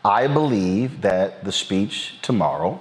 I believe that the speech tomorrow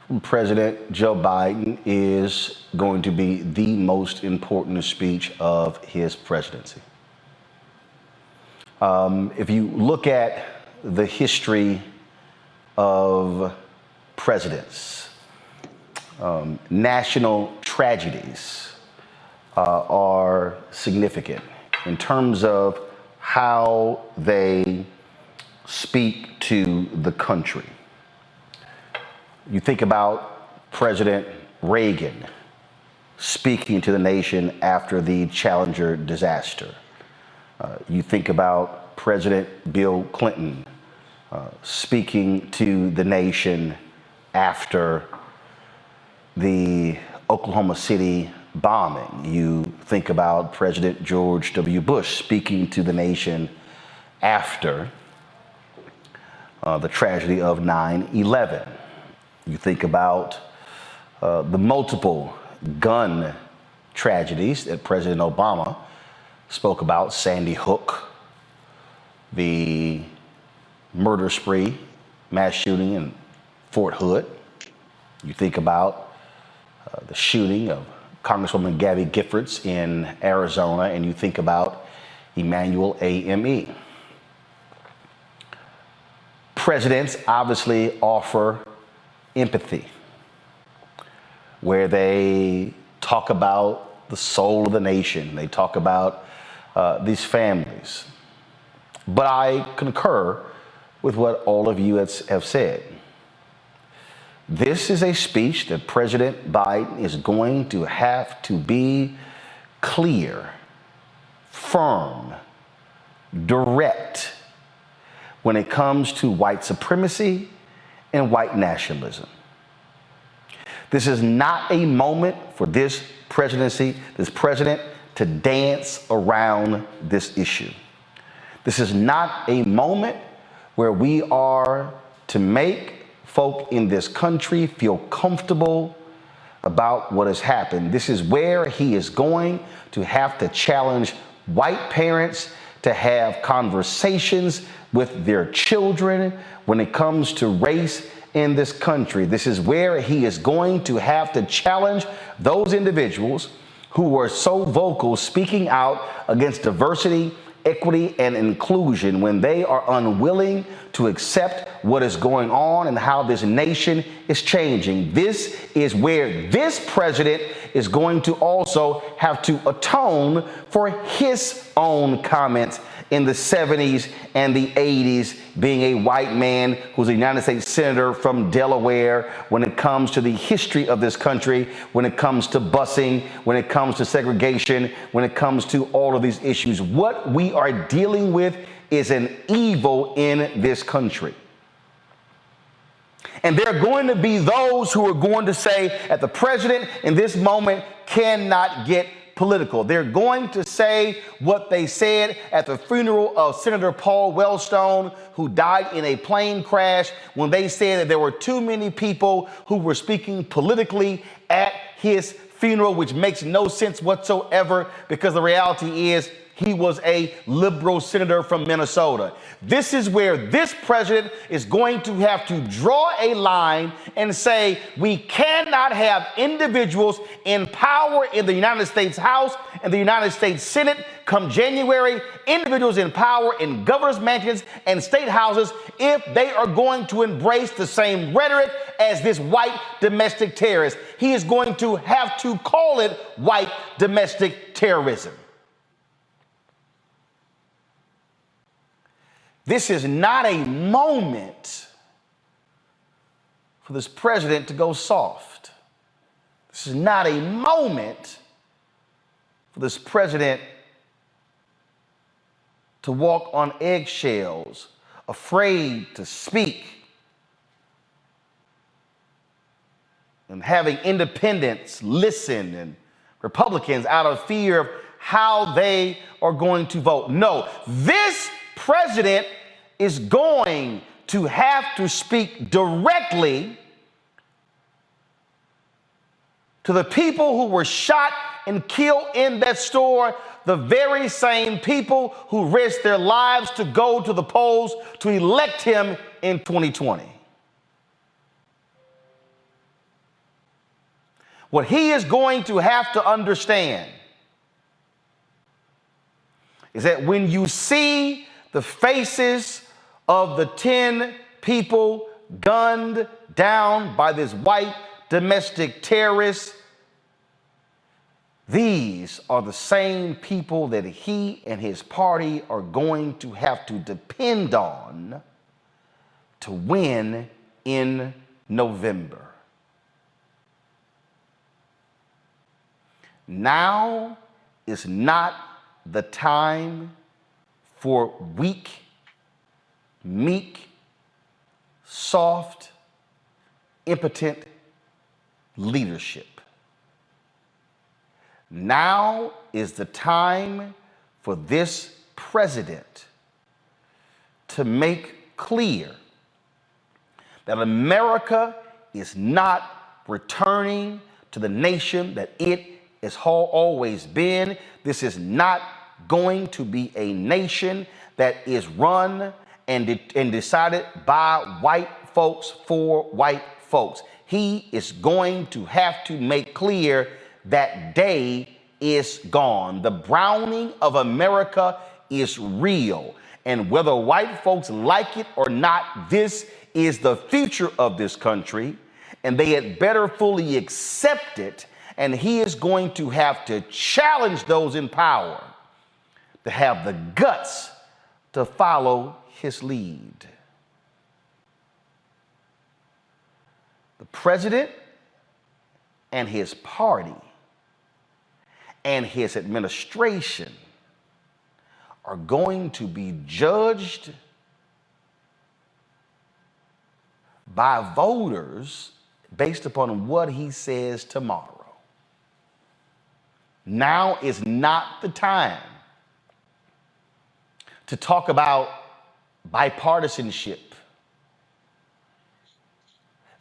from President Joe Biden is going to be the most important speech of his presidency. If you look at the history of presidents, national tragedies are significant in terms of how they speak to the country. You think about President Reagan speaking to the nation after the Challenger disaster. You think about President Bill Clinton speaking to the nation after the Oklahoma City bombing. You think about President George W. Bush speaking to the nation after the tragedy of 9/11. You think about the multiple gun tragedies that President Obama spoke about, Sandy Hook, the murder spree, mass shooting in Fort Hood. You think about the shooting of Congresswoman Gabby Giffords in Arizona, and you think about Emmanuel AME. Presidents obviously offer empathy, where they talk about the soul of the nation. They talk about these families. But I concur with what all of you have said. This is a speech that President Biden is going to have to be clear, firm, direct when it comes to white supremacy and white nationalism. This is not a moment for this presidency, this president, to dance around this issue. This is not a moment where we are to make folk in this country feel comfortable about what has happened. This is where he is going to have to challenge white parents to have conversations with their children when it comes to race in this country. This is where he is going to have to challenge those individuals who were so vocal speaking out against diversity, equity, and inclusion when they are unwilling to accept what is going on and how this nation is changing. This is where this president is going to also have to atone for his own comments in the 70s and the 80s, being a white man who's a United States Senator from Delaware, when it comes to the history of this country, when it comes to busing, when it comes to segregation, when it comes to all of these issues. What we are dealing with is an evil in this country. And there are going to be those who are going to say that the president in this moment cannot get political. They're going to say what they said at the funeral of Senator Paul Wellstone, who died in a plane crash, when they said that there were too many people who were speaking politically at his funeral, which makes no sense whatsoever, because the reality is he was a liberal senator from Minnesota. This is where this president is going to have to draw a line and say, we cannot have individuals in power in the United States House and the United States Senate come January, individuals in power in governor's mansions and state houses, if they are going to embrace the same rhetoric as this white domestic terrorist. He is going to have to call it white domestic terrorism. This is not a moment for this president to go soft. This is not a moment for this president to walk on eggshells, afraid to speak, and having independents listen and Republicans out of fear of how they are going to vote. No, this president is going to have to speak directly to the people who were shot and killed in that store, the very same people who risked their lives to go to the polls to elect him in 2020. What he is going to have to understand is that when you see the faces of the 10 people gunned down by this white domestic terrorist, these are the same people that he and his party are going to have to depend on to win in November. Now is not the time for weak, meek, soft, impotent leadership. Now is the time for this president to make clear that America is not returning to the nation that it has always been. This is not going to be a nation that is run and decided by white folks for white folks. He is going to have to make clear that day is gone. The browning of America is real. And whether white folks like it or not, this is the future of this country, and they had better fully accept it. And he is going to have to challenge those in power to have the guts to follow his lead. The president and his party and his administration are going to be judged by voters based upon what he says tomorrow. Now is not the time to talk about bipartisanship.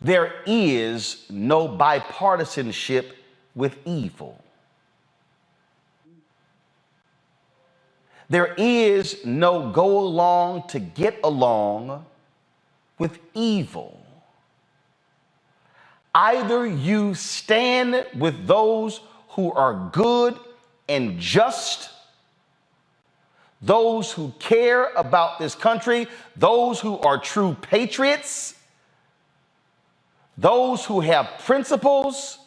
There is no bipartisanship with evil. There is no go along to get along with evil. Either you stand with those who are good and just, those who care about this country, those who are true patriots, those who have principles.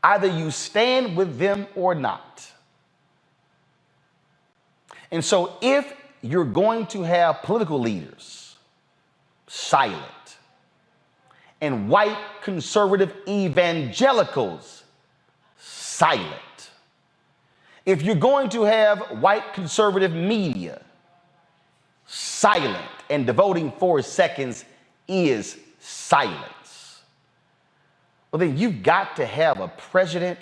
Either you stand with them or not. And so if you're going to have political leaders silent and white conservative evangelicals silent, if you're going to have white conservative media silent and devoting 4 seconds is silence, well, then you've got to have a president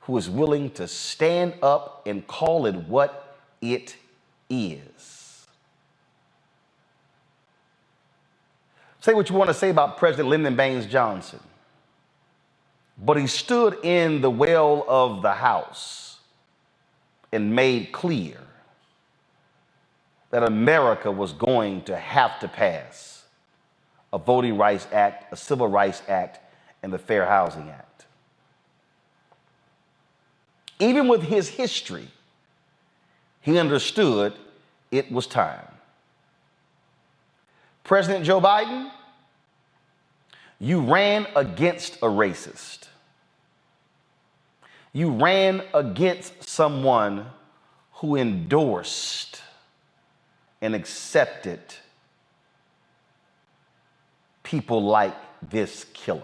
who is willing to stand up and call it what it is. Say what you want to say about President Lyndon Baines Johnson, but he stood in the well of the House and made clear that America was going to have to pass a Voting Rights Act, a Civil Rights Act, and the Fair Housing Act. Even with his history, he understood it was time. President Joe Biden, you ran against a racist. You ran against someone who endorsed and accepted people like this killer.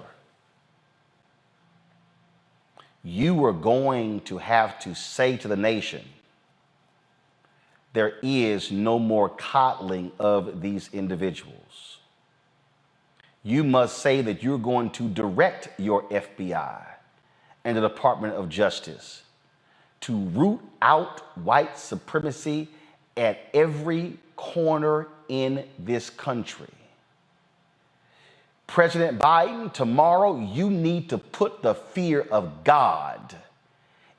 You are going to have to say to the nation, there is no more coddling of these individuals. You must say that you're going to direct your FBI and the Department of Justice to root out white supremacy at every corner in this country. President Biden, tomorrow you need to put the fear of God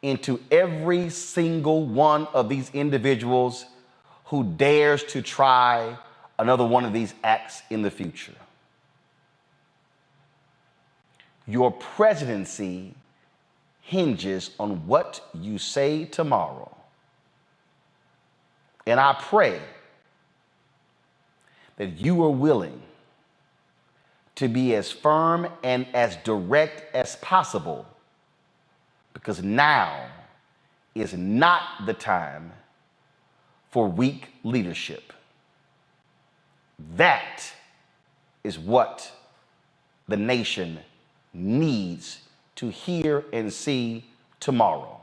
into every single one of these individuals who dares to try another one of these acts in the future. Your presidency hinges on what you say tomorrow. And I pray that you are willing to be as firm and as direct as possible, because now is not the time for weak leadership. That is what the nation needs to hear and see tomorrow.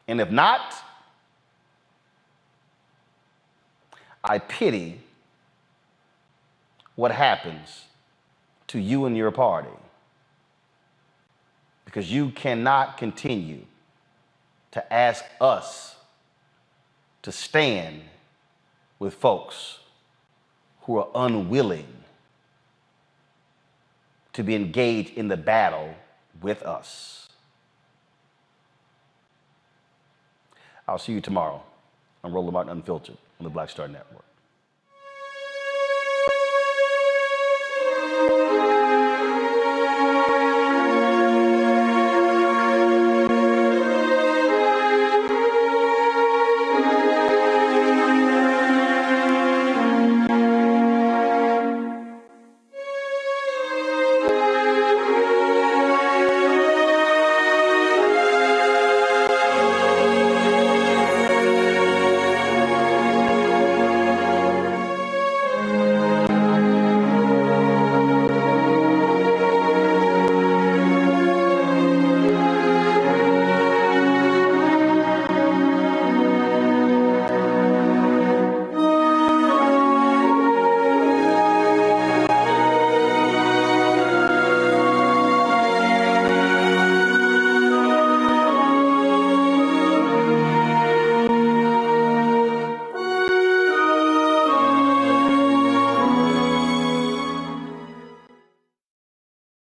And if not, I pity what happens to you and your party, because you cannot continue to ask us to stand with folks who are unwilling to be engaged in the battle with us. I'll see you tomorrow on Roland Martin Unfiltered on the Black Star Network.